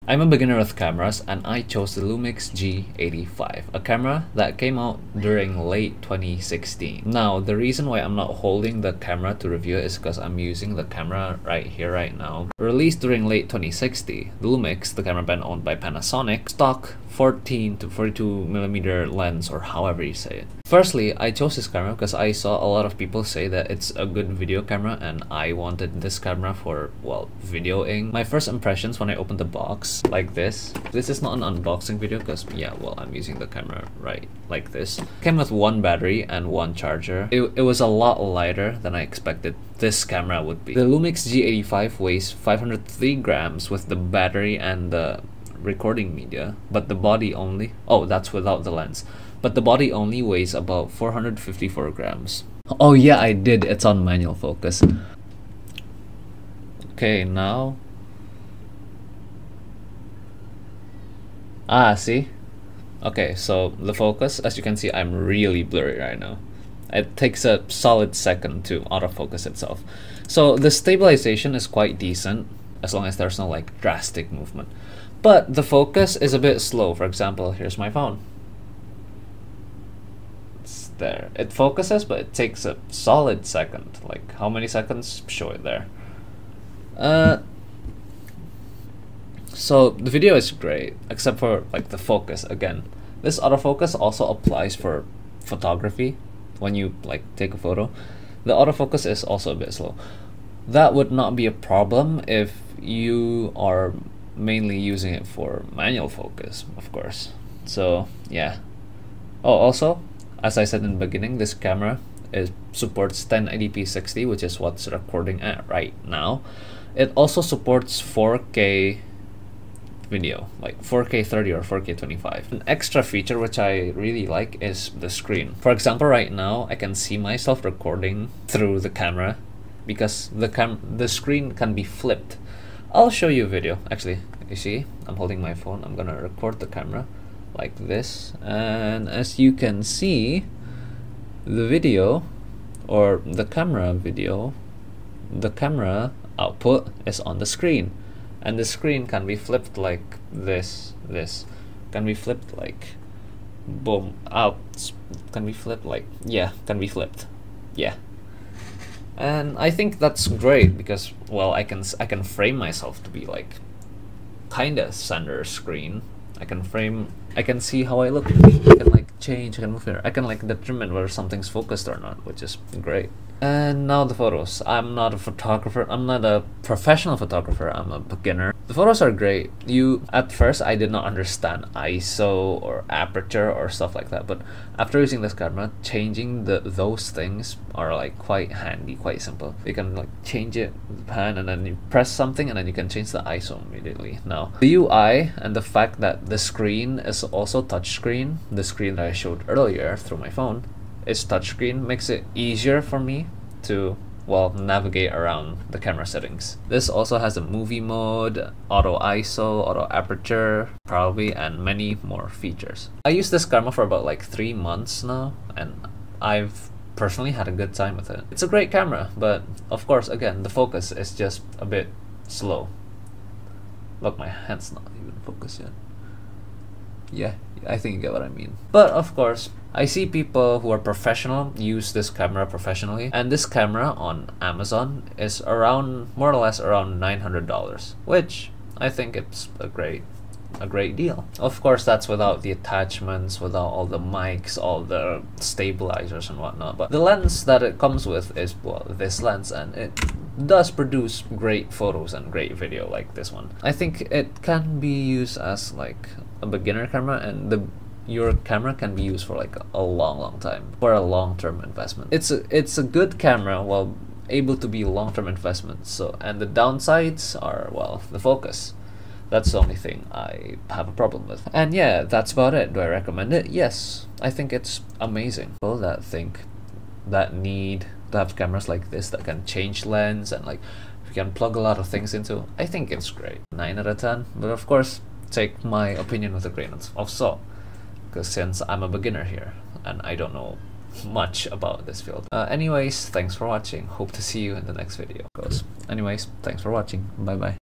I'm a beginner with cameras and I chose the Lumix G85, a camera that came out during late 2016. Now, the reason why I'm not holding the camera to review it is because I'm using the camera right here, right now. Released during late 2016, the Lumix, the camera brand owned by Panasonic, stock 14 to 42mm lens, or however you say it. Firstly, I chose this camera because I saw a lot of people say that it's a good video camera and I wanted this camera for, well, videoing. My first impressions when I opened the box, like this is not an unboxing video because, yeah, well, I'm using the camera right like this. Came with one battery and one charger. It was a lot lighter than I expected this camera would be. The Lumix G85 weighs 503 grams with the battery and the recording media, but the body only, oh, that's without the lens, but the body only weighs about 454 grams. Oh yeah, I did, it's on manual focus. Okay, now, see? Okay, so the focus, as you can see, I'm really blurry right now. It takes a solid second to autofocus itself. So the stabilization is quite decent, as long as there's no like drastic movement. But the focus is a bit slow. For example, here's my phone. It's there. It focuses, but it takes a solid second. Like, how many seconds? Show it there. So the video is great, except for like the focus. Again, this autofocus also applies for photography. When you like take a photo, the autofocus is also a bit slow. That would not be a problem if you are mainly using it for manual focus, of course. So yeah. Oh, also, as I said in the beginning, this camera supports 1080p 60, which is what's recording at right now. It also supports 4K video, like 4K 30 or 4K 25. An extra feature which I really like is the screen. For example, right now I can see myself recording through the camera because the screen can be flipped. I'll show you a video. Actually, you see, I'm holding my phone. I'm gonna record the camera like this, and as you can see, the video, or the camera video, the camera output is on the screen, and the screen can be flipped like this. This can be flipped like boom out. Can be flipped like, yeah, can be flipped, yeah. And I think that's great because, well, I can frame myself to be like kinda center screen. I can see how I look. I can like change, I can move here. I can like determine whether something's focused or not, which is great. And now the photos. I'm not a photographer. I'm not a professional photographer. I'm a beginner. The photos are great. At first, I did not understand ISO or aperture or stuff like that. But after using this camera, changing those things are like quite handy, quite simple. You can like change it with the pan, and then you press something, and then you can change the ISO immediately. Now, the UI and the fact that the screen is also touchscreen, the screen that I showed earlier through my phone, is touchscreen, makes it easier for me to, well, navigate around the camera settings. This also has a movie mode, auto ISO, auto aperture, probably, and many more features. I used this camera for about like 3 months now, and I've personally had a good time with it. It's a great camera, but of course, again, the focus is just a bit slow. Look, my hand's not even focused yet. Yeah, I think you get what I mean. But of course, I see people who are professional use this camera professionally, and this camera on Amazon is around, more or less around $900, which I think it's a great deal. Of course, that's without the attachments, without all the mics, all the stabilizers and whatnot. But the lens that it comes with is, well, this lens, and it does produce great photos and great video like this one. I think it can be used as like a beginner camera, and your camera can be used for like a long time, for a long-term investment. It's a good camera, well, able to be long-term investment. So, and the downsides are, well, the focus. That's the only thing I have a problem with. And yeah, that's about it. Do I recommend it? Yes, I think it's amazing. People that need to have cameras like this that can change lens and like you can plug a lot of things into, I think it's great. 9 out of 10. But of course, take my opinion with a grain of salt, because since I'm a beginner here and I don't know much about this field. Anyways, thanks for watching. Hope to see you in the next video. Anyways, thanks for watching. Bye bye.